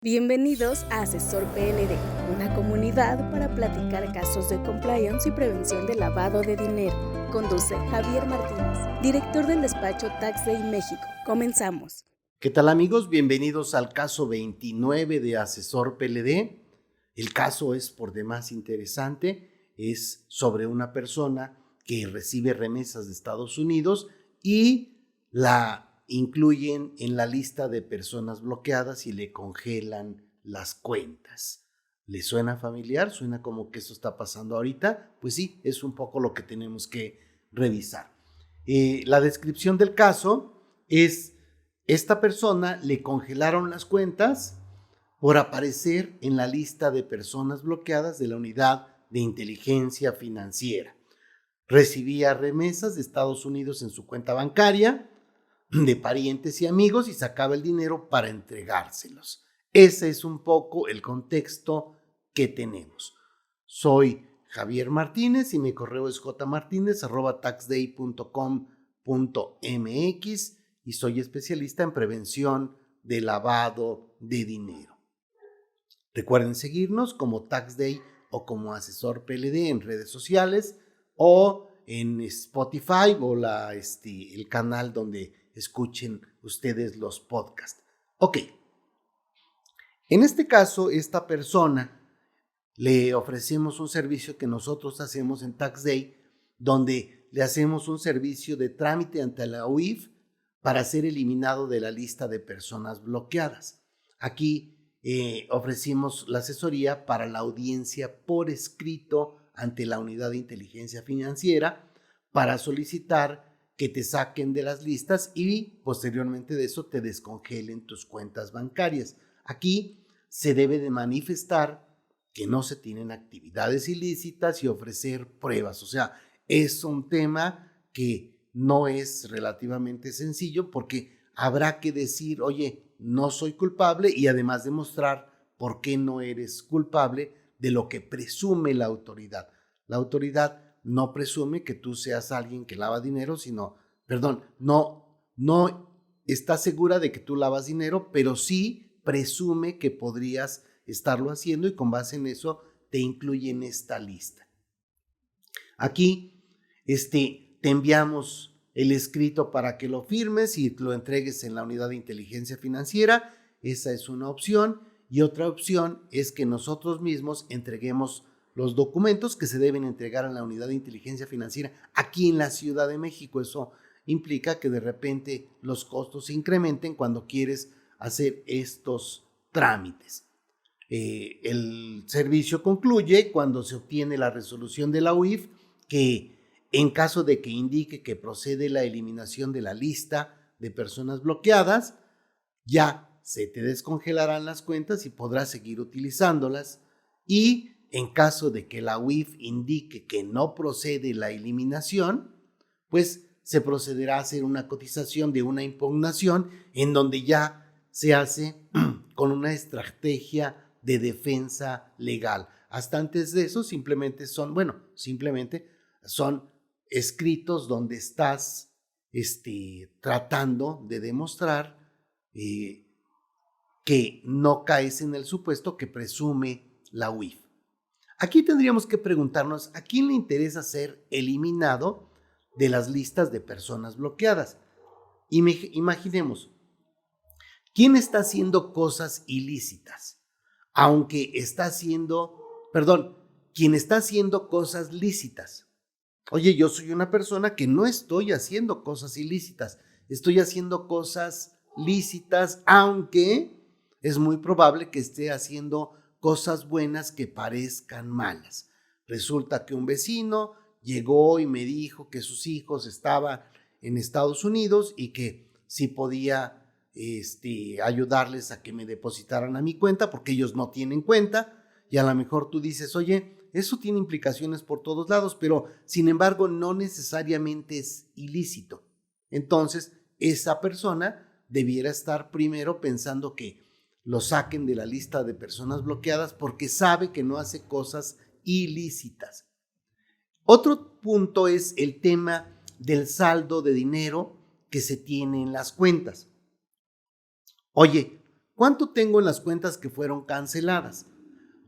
Bienvenidos a Asesor PLD, una comunidad para platicar casos de compliance y prevención de lavado de dinero. Conduce Javier Martínez, director del despacho Tax Day México. Comenzamos. ¿Qué tal, amigos? Bienvenidos al caso 29 de Asesor PLD. El caso es por demás interesante. Es sobre una persona que recibe remesas de Estados Unidos y la incluyen en la lista de personas bloqueadas y le congelan las cuentas. ¿Le suena familiar? ¿Suena como que eso está pasando ahorita? Pues sí, es un poco lo que tenemos que revisar. La descripción del caso es: esta persona le congelaron las cuentas por aparecer en la lista de personas bloqueadas de la Unidad de Inteligencia Financiera. Recibía remesas de Estados Unidos en su cuenta bancaria, de parientes y amigos, y sacaba el dinero para entregárselos. Ese es un poco el contexto que tenemos. Soy Javier Martínez y mi correo es jmartinez@taxday.com.mx y soy especialista en prevención de lavado de dinero. Recuerden seguirnos como TaxDay o como Asesor PLD en redes sociales o en Spotify o el canal donde escuchen ustedes los podcasts. Ok, en este caso, esta persona le ofrecemos un servicio que nosotros hacemos en TaxDay, donde le hacemos un servicio de trámite ante la UIF para ser eliminado de la lista de personas bloqueadas. Aquí ofrecimos la asesoría para la audiencia por escrito ante la Unidad de Inteligencia Financiera para solicitar que te saquen de las listas y posteriormente de eso te descongelen tus cuentas bancarias. Aquí se debe de manifestar que no se tienen actividades ilícitas y ofrecer pruebas. O sea, es un tema que no es relativamente sencillo porque habrá que decir, oye, no soy culpable, y además demostrar por qué no eres culpable de lo que presume la autoridad. La autoridad no presume que tú seas alguien que lava dinero, no está segura de que tú lavas dinero, pero sí presume que podrías estarlo haciendo y con base en eso te incluye en esta lista. Aquí te enviamos el escrito para que lo firmes y lo entregues en la Unidad de Inteligencia Financiera. Esa es una opción. Y otra opción es que nosotros mismos entreguemos los documentos que se deben entregar a la Unidad de Inteligencia Financiera aquí en la Ciudad de México. Eso implica que de repente los costos se incrementen cuando quieres hacer estos trámites. El servicio concluye cuando se obtiene la resolución de la UIF, que en caso de que indique que procede la eliminación de la lista de personas bloqueadas, ya se te descongelarán las cuentas y podrás seguir utilizándolas. Y en caso de que la UIF indique que no procede la eliminación, pues se procederá a hacer una cotización de una impugnación en donde ya se hace con una estrategia de defensa legal. Hasta antes de eso simplemente son escritos donde estás tratando de demostrar que no caes en el supuesto que presume la UIF. Aquí tendríamos que preguntarnos, ¿a quién le interesa ser eliminado de las listas de personas bloqueadas? Imaginemos, ¿quién está haciendo cosas ilícitas? Quien está haciendo cosas lícitas. Oye, yo soy una persona que no estoy haciendo cosas ilícitas, estoy haciendo cosas lícitas, aunque es muy probable que esté haciendo cosas buenas que parezcan malas. Resulta que un vecino llegó y me dijo que sus hijos estaban en Estados Unidos y que sí podía ayudarles a que me depositaran a mi cuenta porque ellos no tienen cuenta, y a lo mejor tú dices, oye, eso tiene implicaciones por todos lados, pero sin embargo no necesariamente es ilícito. Entonces, esa persona debiera estar primero pensando que lo saquen de la lista de personas bloqueadas porque sabe que no hace cosas ilícitas. Otro punto es el tema del saldo de dinero que se tiene en las cuentas. Oye, ¿Cuánto tengo en las cuentas que fueron canceladas?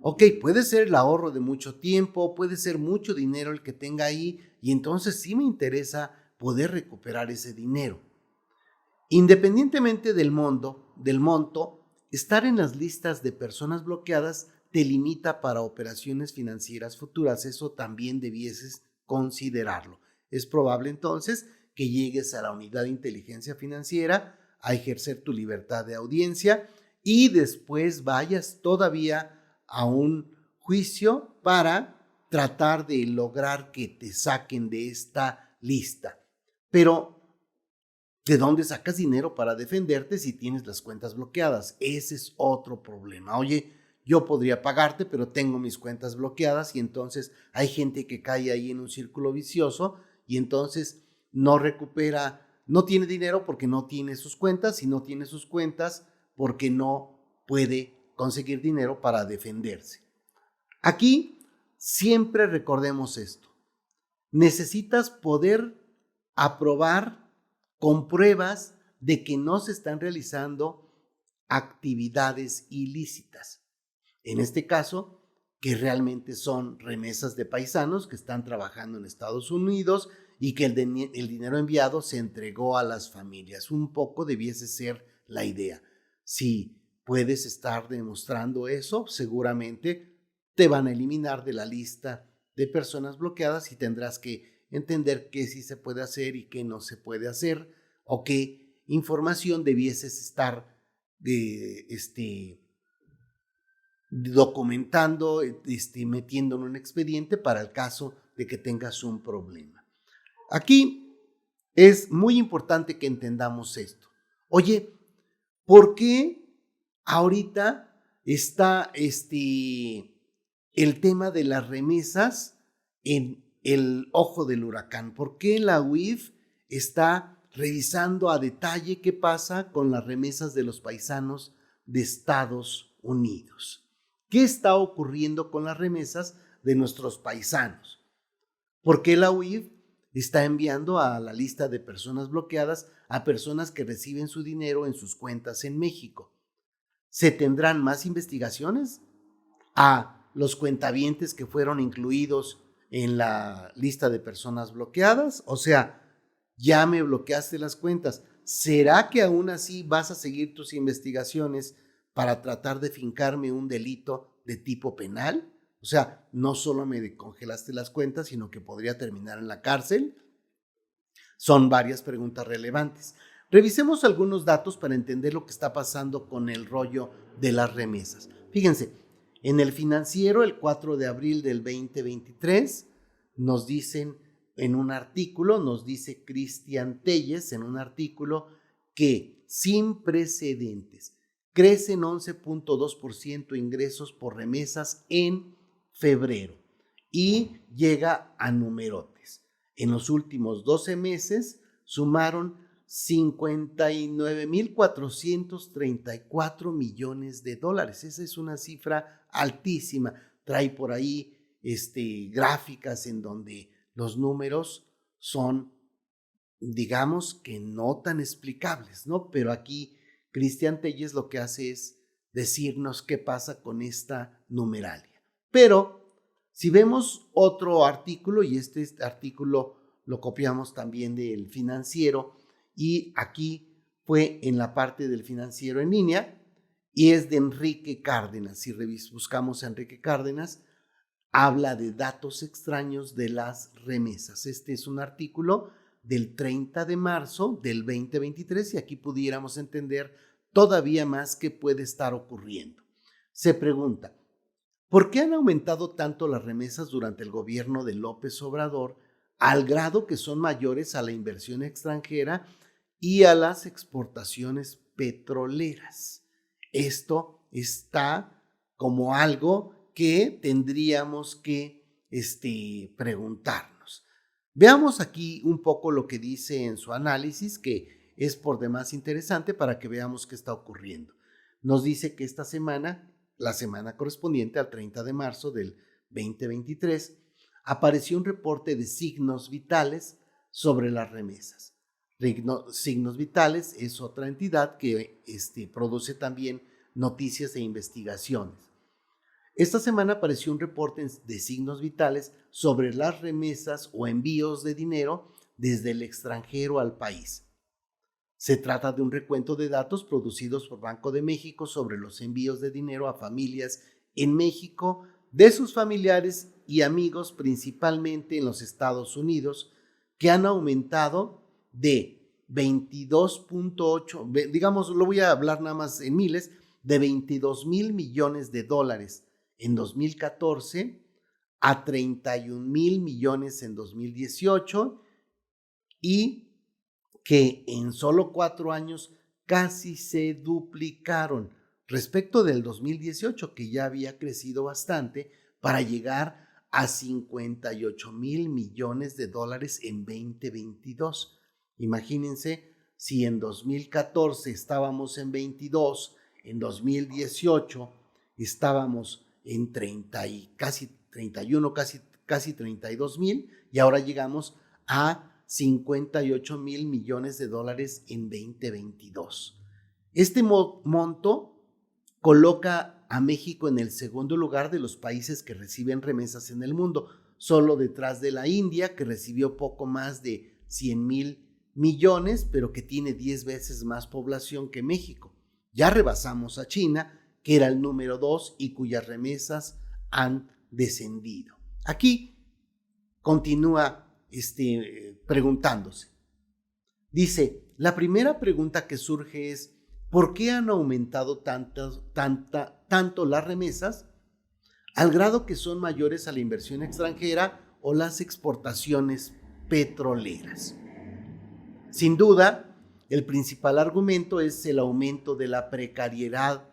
Ok, puede ser el ahorro de mucho tiempo, puede ser mucho dinero el que tenga ahí y entonces sí me interesa poder recuperar ese dinero. Independientemente del monto, estar en las listas de personas bloqueadas te limita para operaciones financieras futuras. Eso también debieses considerarlo. Es probable entonces que llegues a la unidad de inteligencia financiera a ejercer tu libertad de audiencia y después vayas todavía a un juicio para tratar de lograr que te saquen de esta lista. Pero ¿de dónde sacas dinero para defenderte si tienes las cuentas bloqueadas? Ese es otro problema. Oye, yo podría pagarte, pero tengo mis cuentas bloqueadas y entonces hay gente que cae ahí en un círculo vicioso y entonces no recupera, no tiene dinero porque no tiene sus cuentas y no tiene sus cuentas porque no puede conseguir dinero para defenderse. Aquí siempre recordemos esto. Necesitas poder aprobar con pruebas de que no se están realizando actividades ilícitas. En este caso, que realmente son remesas de paisanos que están trabajando en Estados Unidos y que el dinero enviado se entregó a las familias. Un poco debiese ser la idea. Si puedes estar demostrando eso, seguramente te van a eliminar de la lista de personas bloqueadas y tendrás que entender qué sí se puede hacer y qué no se puede hacer o qué información debieses estar documentando, metiendo en un expediente para el caso de que tengas un problema. Aquí es muy importante que entendamos esto. Oye, ¿por qué ahorita está el tema de las remesas en el ojo del huracán? ¿Por qué la UIF está revisando a detalle qué pasa con las remesas de los paisanos de Estados Unidos? ¿Qué está ocurriendo con las remesas de nuestros paisanos? ¿Por qué la UIF está enviando a la lista de personas bloqueadas a personas que reciben su dinero en sus cuentas en México? ¿Se tendrán más investigaciones a los cuentavientes que fueron incluidos en la lista de personas bloqueadas? O sea, ya me bloqueaste las cuentas. ¿Será que aún así vas a seguir tus investigaciones para tratar de fincarme un delito de tipo penal? O sea, no solo me congelaste las cuentas, sino que podría terminar en la cárcel. Son varias preguntas relevantes. Revisemos algunos datos para entender lo que está pasando con el rollo de las remesas. Fíjense, en el Financiero, el 4 de abril del 2023, nos dicen en un artículo, nos dice Cristian Telles en un artículo que sin precedentes crecen 11.2% ingresos por remesas en febrero y llega a numerotes. En los últimos 12 meses sumaron 59.434 millones de dólares. Esa es una cifra altísima. Trae por ahí gráficas en donde los números son, digamos que no tan explicables, ¿no? Pero aquí Cristian Telles lo que hace es decirnos qué pasa con esta numeralia. Pero si vemos otro artículo, y este artículo lo copiamos también del Financiero, y aquí fue en la parte del Financiero en línea, y es de Enrique Cárdenas. Si buscamos a Enrique Cárdenas, habla de datos extraños de las remesas. Este es un artículo del 30 de marzo del 2023 y aquí pudiéramos entender todavía más qué puede estar ocurriendo. Se pregunta, ¿por qué han aumentado tanto las remesas durante el gobierno de López Obrador al grado que son mayores a la inversión extranjera y a las exportaciones petroleras? Esto está como algo que tendríamos que preguntarnos. Veamos aquí un poco lo que dice en su análisis, que es por demás interesante para que veamos qué está ocurriendo. Nos dice que esta semana, la semana correspondiente al 30 de marzo del 2023, apareció un reporte de Signos Vitales sobre las remesas. Signos Vitales es otra entidad que produce también noticias e investigaciones. Esta semana apareció un reporte de Signos Vitales sobre las remesas o envíos de dinero desde el extranjero al país. Se trata de un recuento de datos producidos por Banco de México sobre los envíos de dinero a familias en México de sus familiares y amigos, principalmente en los Estados Unidos, que han aumentado de 22.8, digamos, lo voy a hablar nada más en miles, de 22,000 millones de dólares en 2014 a 31,000 millones en 2018 y que en solo 4 años casi se duplicaron respecto del 2018, que ya había crecido bastante, para llegar a 58,000 millones de dólares en 2022. Imagínense, si en 2014 estábamos en 22, en 2018 estábamos en 30 y casi 31, casi 32,000, y ahora llegamos a 58,000 millones de dólares en 2022. Este monto coloca a México en el segundo lugar de los países que reciben remesas en el mundo, solo detrás de la India, que recibió poco más de 100,000 millones, pero que tiene 10 veces más población que México. Ya rebasamos a China, que era el número 2 y cuyas remesas han descendido. Aquí continúa preguntándose. Dice, la primera pregunta que surge es, ¿por qué han aumentado tanto las remesas al grado que son mayores a la inversión extranjera o las exportaciones petroleras? Sin duda, el principal argumento es el aumento de la precariedad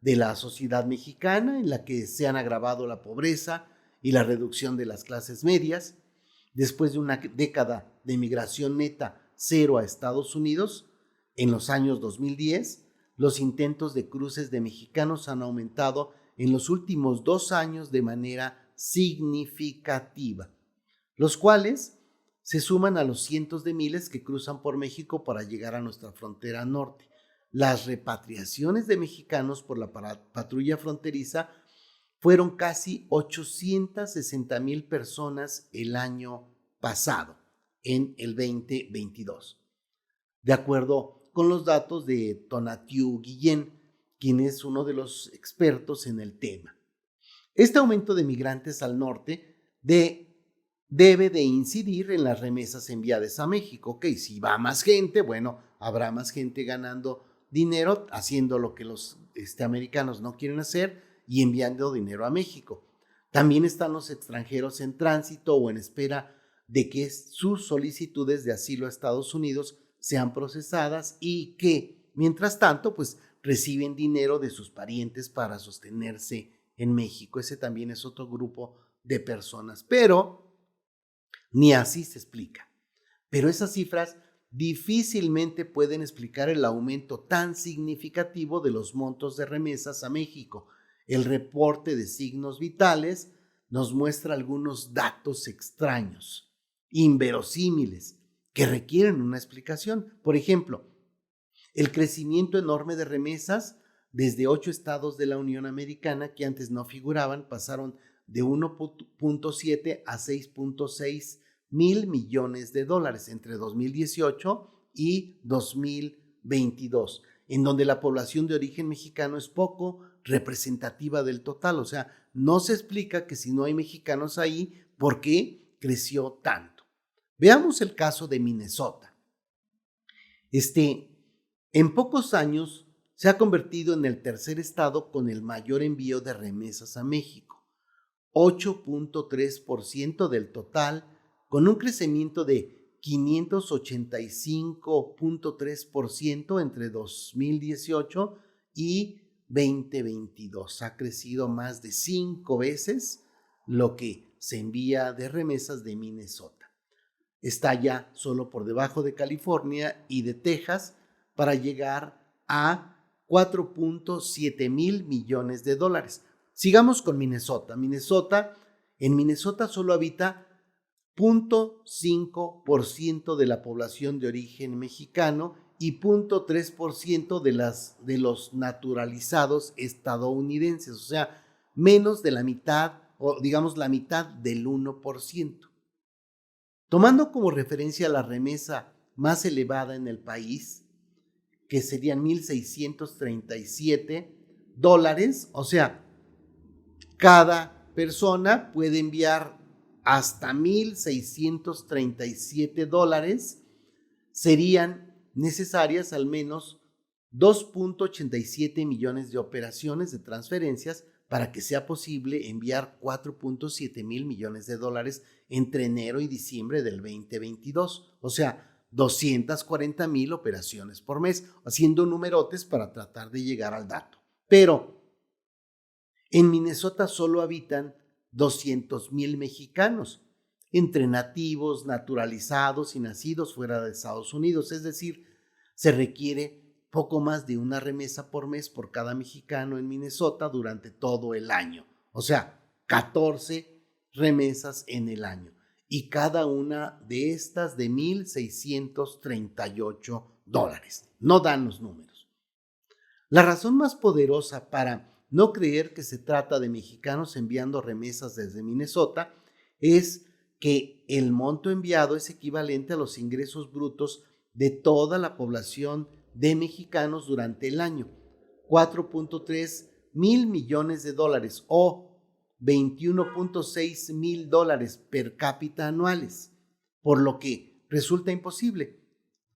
de la sociedad mexicana, en la que se han agravado la pobreza y la reducción de las clases medias. Después de una década de migración neta cero a Estados Unidos, en los años 2010, los intentos de cruces de mexicanos han aumentado en los últimos 2 años de manera significativa, los cuales se suman a los cientos de miles que cruzan por México para llegar a nuestra frontera norte. Las repatriaciones de mexicanos por la patrulla fronteriza fueron casi 860,000 personas el año pasado, en el 2022. De acuerdo con los datos de Tonatiuh Guillén, quien es uno de los expertos en el tema. Este aumento de migrantes al norte debe de incidir en las remesas enviadas a México. Ok, si va más gente, bueno, habrá más gente ganando dinero, haciendo lo que los americanos no quieren hacer y enviando dinero a México. También están los extranjeros en tránsito o en espera de que sus solicitudes de asilo a Estados Unidos sean procesadas y que, mientras tanto, pues reciben dinero de sus parientes para sostenerse en México. Ese también es otro grupo de personas, pero ni así se explica. Pero esas cifras difícilmente pueden explicar el aumento tan significativo de los montos de remesas a México. El reporte de Signos Vitales nos muestra algunos datos extraños, inverosímiles, que requieren una explicación. Por ejemplo, el crecimiento enorme de remesas desde 8 estados de la Unión Americana que antes no figuraban, pasaron de 1.7 a 6.6 mil millones de dólares entre 2018 y 2022, en donde la población de origen mexicano es poco representativa del total. O sea, no se explica que si no hay mexicanos ahí, ¿por qué creció tanto? Veamos el caso de Minnesota. En pocos años se ha convertido en el tercer estado con el mayor envío de remesas a México, 8.3% del total, con un crecimiento de 585.3% entre 2018 y 2022. Ha crecido más de 5 veces lo que se envía de remesas de Minnesota. Está ya solo por debajo de California y de Texas para llegar a 4.7 mil millones de dólares. Sigamos con Minnesota. En Minnesota solo habita 0.5% de la población de origen mexicano y 0.3% de los naturalizados estadounidenses, o sea, menos de la mitad, o digamos la mitad del 1%. Tomando como referencia la remesa más elevada en el país, que serían $1,637, o sea, cada persona puede enviar hasta $1,637, serían necesarias al menos 2.87 millones de operaciones de transferencias para que sea posible enviar 4.7 mil millones de dólares entre enero y diciembre del 2022. O sea, 240,000 operaciones por mes, haciendo numerotes para tratar de llegar al dato. Pero en Minnesota solo habitan 200,000 mexicanos, entre nativos, naturalizados y nacidos fuera de Estados Unidos. Es decir, se requiere poco más de una remesa por mes por cada mexicano en Minnesota durante todo el año. O sea, 14 remesas en el año. Y cada una de estas de $1,638. No dan los números. La razón más poderosa para no creer que se trata de mexicanos enviando remesas desde Minnesota es que el monto enviado es equivalente a los ingresos brutos de toda la población de mexicanos durante el año, 4.3 mil millones de dólares o 21.6 mil dólares per cápita anuales, por lo que resulta imposible.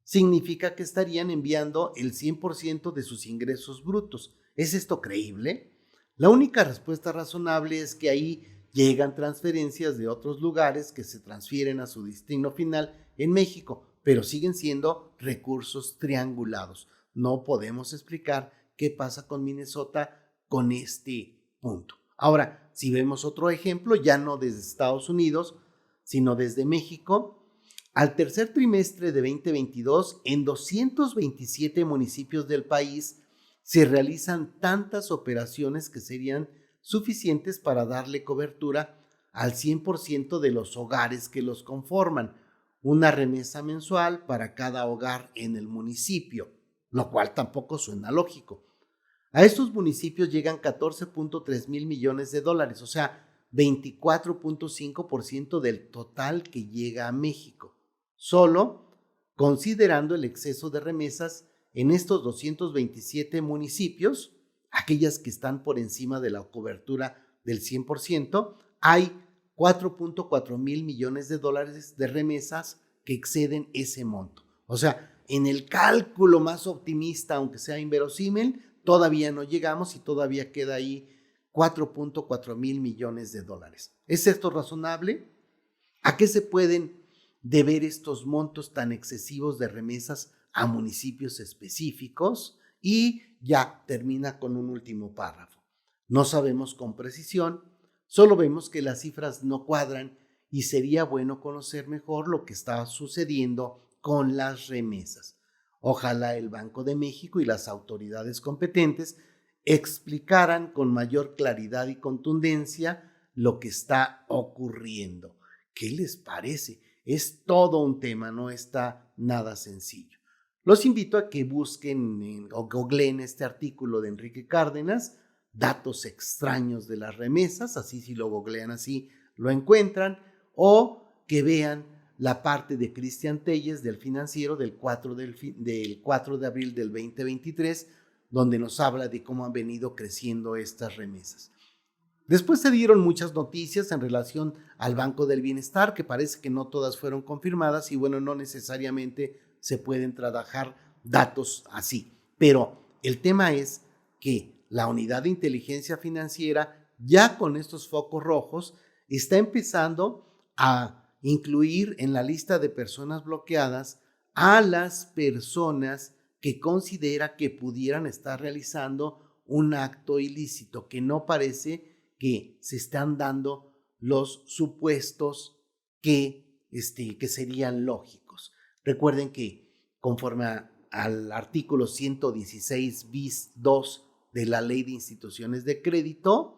Significa que estarían enviando el 100% de sus ingresos brutos. ¿Es esto creíble? La única respuesta razonable es que ahí llegan transferencias de otros lugares que se transfieren a su destino final en México, pero siguen siendo recursos triangulados. No podemos explicar qué pasa con Minnesota con este punto. Ahora, si vemos otro ejemplo, ya no desde Estados Unidos, sino desde México, al tercer trimestre de 2022, en 227 municipios del país se realizan tantas operaciones que serían suficientes para darle cobertura al 100% de los hogares que los conforman, una remesa mensual para cada hogar en el municipio, lo cual tampoco suena lógico. A estos municipios llegan 14.3 mil millones de dólares, o sea, 24.5% del total que llega a México, solo considerando el exceso de remesas en estos 227 municipios, aquellas que están por encima de la cobertura del 100%, hay 4.4 mil millones de dólares de remesas que exceden ese monto. O sea, en el cálculo más optimista, aunque sea inverosímil, todavía no llegamos y todavía queda ahí 4.4 mil millones de dólares. ¿Es esto razonable? ¿A qué se pueden deber estos montos tan excesivos de remesas a municipios específicos? Y ya termina con un último párrafo. No sabemos con precisión, solo vemos que las cifras no cuadran y sería bueno conocer mejor lo que está sucediendo con las remesas. Ojalá el Banco de México y las autoridades competentes explicaran con mayor claridad y contundencia lo que está ocurriendo. ¿Qué les parece? Es todo un tema, no está nada sencillo. Los invito a que busquen o googleen este artículo de Enrique Cárdenas, datos extraños de las remesas, así si lo googlean así lo encuentran, o que vean la parte de Cristian Telles del Financiero del 4 de abril del 2023, donde nos habla de cómo han venido creciendo estas remesas. Después se dieron muchas noticias en relación al Banco del Bienestar, que parece que no todas fueron confirmadas y bueno, no necesariamente se pueden trabajar datos así. Pero el tema es que la Unidad de Inteligencia Financiera, ya con estos focos rojos, está empezando a incluir en la lista de personas bloqueadas a las personas que considera que pudieran estar realizando un acto ilícito, que no parece que se están dando los supuestos que serían lógicos. Recuerden que conforme al artículo 116 bis 2 de la Ley de Instituciones de Crédito,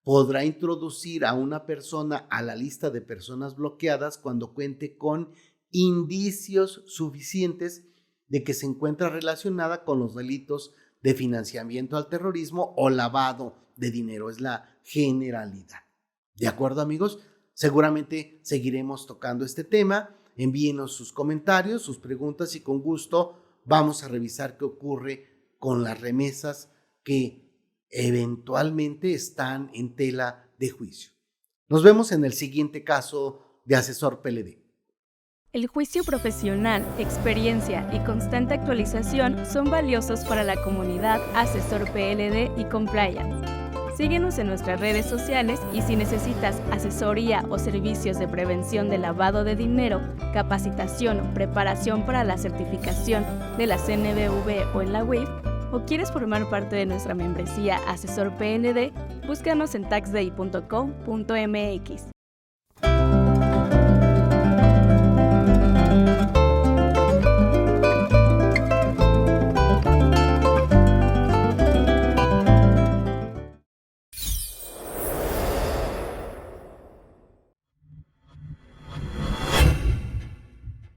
podrá introducir a una persona a la lista de personas bloqueadas cuando cuente con indicios suficientes de que se encuentra relacionada con los delitos de financiamiento al terrorismo o lavado de dinero. Es la generalidad. ¿De acuerdo, amigos? Seguramente seguiremos tocando este tema. Envíenos sus comentarios, sus preguntas y con gusto vamos a revisar qué ocurre con las remesas que eventualmente están en tela de juicio. Nos vemos en el siguiente caso de Asesor PLD. El juicio profesional, experiencia y constante actualización son valiosos para la comunidad Asesor PLD y Compliance. Síguenos en nuestras redes sociales y si necesitas asesoría o servicios de prevención de lavado de dinero, capacitación o preparación para la certificación de la CNBV o en la UIF, o quieres formar parte de nuestra membresía Asesor PLD, búscanos en taxday.com.mx.